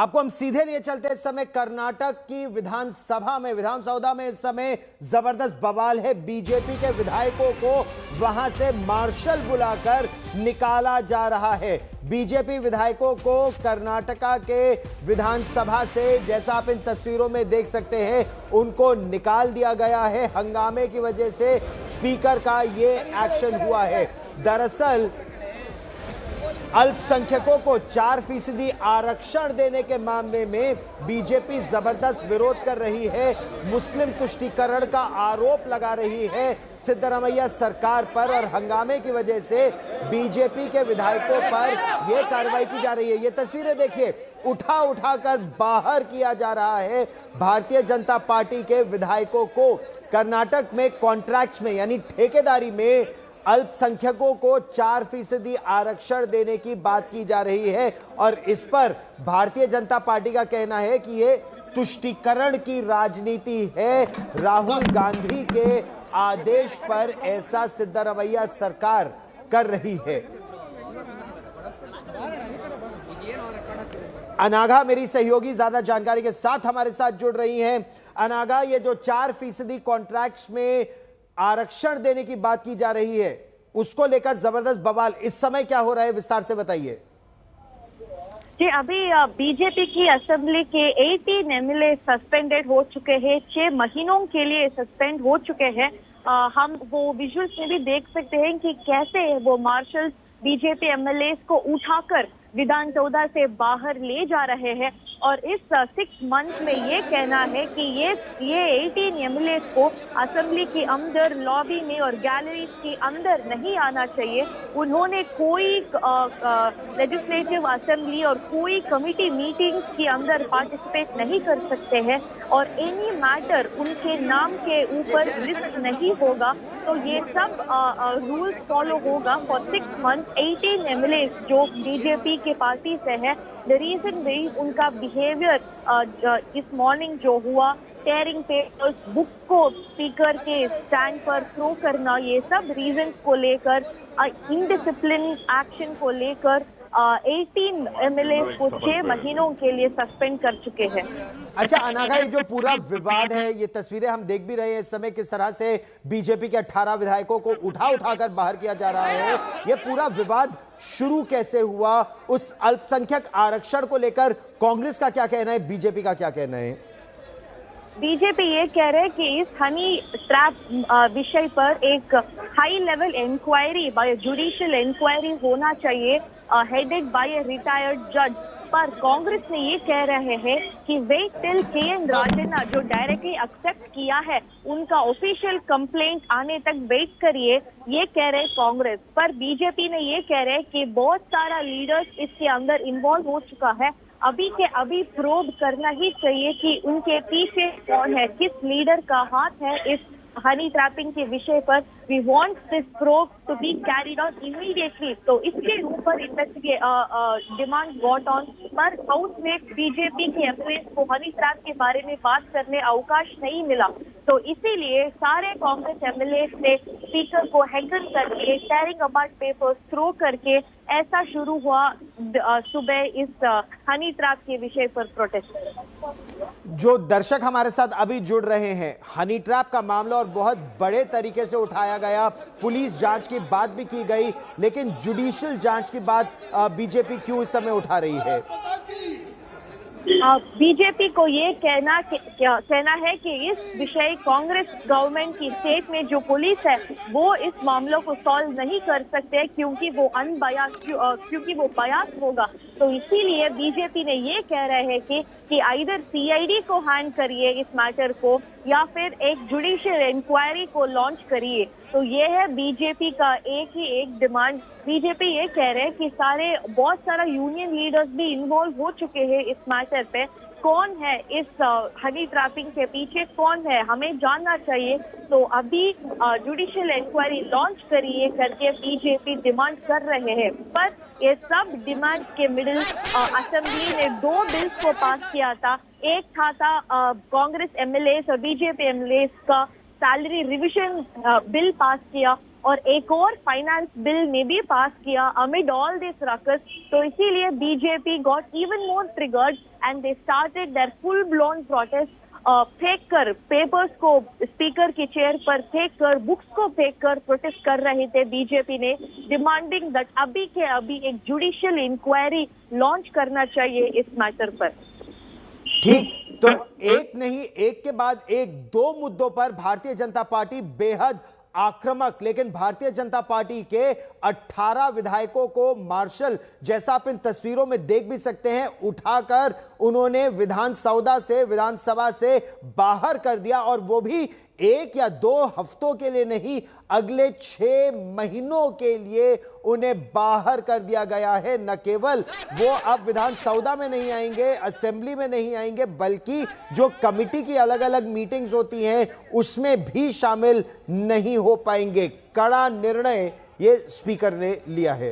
आपको हम सीधे लिए चलते हैं। इस समय कर्नाटक की विधानसभा में, विधान सौदा में इस समय जबरदस्त बवाल है। बीजेपी के विधायकों को वहां से मार्शल बुलाकर निकाला जा रहा है। बीजेपी विधायकों को कर्नाटका के विधानसभा से, जैसा आप इन तस्वीरों में देख सकते हैं, उनको निकाल दिया गया है। हंगामे की वजह से स्पीकर का ये एक्शन हुआ है। दरअसल अल्पसंख्यकों को 4% आरक्षण देने के मामले में बीजेपी जबरदस्त विरोध कर रही है। मुस्लिम तुष्टीकरण का आरोप लगा रही है सिद्धरामैया सरकार पर, और हंगामे की वजह से बीजेपी के विधायकों पर यह कार्रवाई की जा रही है। ये तस्वीरें देखिए, उठा उठाकर बाहर किया जा रहा है भारतीय जनता पार्टी के विधायकों को। कर्नाटक में कॉन्ट्रैक्ट्स में, यानी ठेकेदारी में अल्पसंख्यकों को 4% आरक्षण देने की बात की जा रही है, और इस पर भारतीय जनता पार्टी का कहना है कि ये तुष्टीकरण की राजनीति है। राहुल गांधी के आदेश पर ऐसा सिद्धरामैया सरकार कर रही है। अनाघा मेरी सहयोगी ज्यादा जानकारी के साथ हमारे साथ जुड़ रही हैं। अनाघा, ये जो 4% कॉन्ट्रैक्ट्स में आरक्षण देने की बात की जा रही है, उसको लेकर जबरदस्त बवाल इस समय क्या हो रहा है, विस्तार से बताइए। जी, अभी बीजेपी की असेंबली के 18 एमएलए सस्पेंडेड हो चुके हैं, 6 महीनों के लिए सस्पेंड हो चुके हैं। हम वो विजुअल्स में भी देख सकते हैं कि कैसे वो मार्शल्स बीजेपी एमएलए को उठाकर विधान सौदा से बाहर ले जा रहे हैं। और इस 6 मंथ में ये कहना है कि ये 18 एमएलए को असेंबली के अंदर, लॉबी में और गैलरीज के अंदर नहीं आना चाहिए। उन्होंने कोई लेजिस्लेटिव असेंबली और कोई कमिटी मीटिंग्स के अंदर पार्टिसिपेट नहीं कर सकते हैं, और एनी मैटर उनके नाम के ऊपर लिस्ट नहीं होगा। तो ये सब रूल्स फॉलो होगा फॉर 6 मंथ। 18 एमएलए जो बीजेपी के पार्टी से है, द रीजन भी उनका बिहेवियर इस मॉर्निंग जो हुआ, टेयरिंग पेपर्स, बुक को स्पीकर के स्टैंड पर थ्रो करना, ये सब रीजन को लेकर, इनडिसिप्लिन एक्शन को लेकर 18 एमएलए को 6 महीनों के लिए सस्पेंड कर चुके हैं। अच्छा अनाघा, ये जो पूरा विवाद है, ये तस्वीरें हम देख भी रहे हैं इस समय, किस तरह से बीजेपी के 18 विधायकों को उठाकर बाहर किया जा रहा है। ये पूरा विवाद शुरू कैसे हुआ? उस अल्पसंख्यक आरक्षण को लेकर कांग्रेस का क्या कहना है, बीजेपी का क्या कहना है? बीजेपी ये कह रहे हैं कि इस हनी ट्रैप विषय पर एक high level inquiry, by judicial inquiry होना चाहिए, हेडेड बाय ए रिटायर्ड जज। पर कांग्रेस ने ये कह रहे हैं कि वेट टिल के.एन. राजन्ना जो डायरेक्टली एक्सेप्ट किया है, उनका ऑफिशियल कंप्लेंट आने तक वेट करिए, ये कह रहे कांग्रेस। पर बीजेपी ने ये कह रहे कि बहुत सारा लीडर्स इसके अंदर इन्वॉल्व हो चुका है, अभी के अभी प्रोब करना ही चाहिए कि उनके पीछे कौन है, किस लीडर का हाथ है इस हनी ट्रैपिंग के विषय पर। We want this probe to be carried out immediately. तो इसके ऊपर डिमांड गॉट ऑन, पर हाउस में बीजेपी के एमएलए को हनी ट्रैप के बारे में बात करने अवकाश नहीं मिला। तो इसीलिए सारे कांग्रेस एमएलए ने स्पीकर को हैकन करके, टेयरिंग अपार्ट पेपर्स थ्रो करके, ऐसा शुरू हुआ सुबह इस हनी ट्रैप के विषय पर प्रोटेस्ट। जो दर्शक हमारे साथ अभी जुड़ रहे हैं, हनी ट्रैप का मामला और बहुत बड़े तरीके से उठाया गया, पुलिस जांच की बात भी की गई, लेकिन जुडिशियल जांच की बात बीजेपी क्यों इस समय उठा रही है? बीजेपी को ये कहना है कि इस विषय कांग्रेस गवर्नमेंट की स्टेट में जो पुलिस है वो इस मामलों को सॉल्व नहीं कर सकते, क्योंकि वो क्योंकि वो बयास होगा। तो इसीलिए बीजेपी ने ये कह रहे हैं कि आइदर सीआईडी को हैंड करिए इस मैटर को, या फिर एक जुडिशियल इंक्वायरी को लॉन्च करिए। तो ये है बीजेपी का एक डिमांड। बीजेपी ये कह रहे हैं कि बहुत सारा यूनियन लीडर्स भी इन्वॉल्व हो चुके हैं इस मैटर पे। कौन है इस हनी ट्रैपिंग के पीछे, कौन है, हमें जानना चाहिए। तो अभी जुडिशियल इंक्वायरी लॉन्च करिए करके बीजेपी डिमांड कर रहे हैं। पर ये सब डिमांड के मिडिल असेंबली ने 2 बिल्स को पास किया था। एक था कांग्रेस एमएलए और बीजेपी एमएलए का सैलरी रिविजन बिल पास किया, और एक और फाइनेंस बिल ने भी पास किया अमिड ऑल दिस रकस। तो इसीलिए BJP got even more triggered and they started there full blown protest. फेंक कर पेपर्स को स्पीकर की चेयर पर फेंक कर, बुक्स को फेंक कर प्रोटेस्ट कर रहे थे बीजेपी ने, डिमांडिंग दैट अभी के अभी एक जुडिशियल इंक्वायरी लॉन्च करना चाहिए इस मैटर पर। ठीक, तो एक नहीं, एक के बाद एक, दो मुद्दों पर भारतीय जनता पार्टी बेहद आक्रामक, लेकिन भारतीय जनता पार्टी के 18 विधायकों को मार्शल, जैसा आप इन तस्वीरों में देख भी सकते हैं, उठाकर उन्होंने विधानसभा से बाहर कर दिया, और वो भी 1 या 2 हफ्तों के लिए नहीं, अगले 6 महीनों के लिए उन्हें बाहर कर दिया गया है। न केवल वो अब विधानसभा में नहीं आएंगे, असेंबली में नहीं आएंगे, बल्कि जो कमिटी की अलग अलग मीटिंग्स होती हैं उसमें भी शामिल नहीं हो पाएंगे। कड़ा निर्णय ये स्पीकर ने लिया है।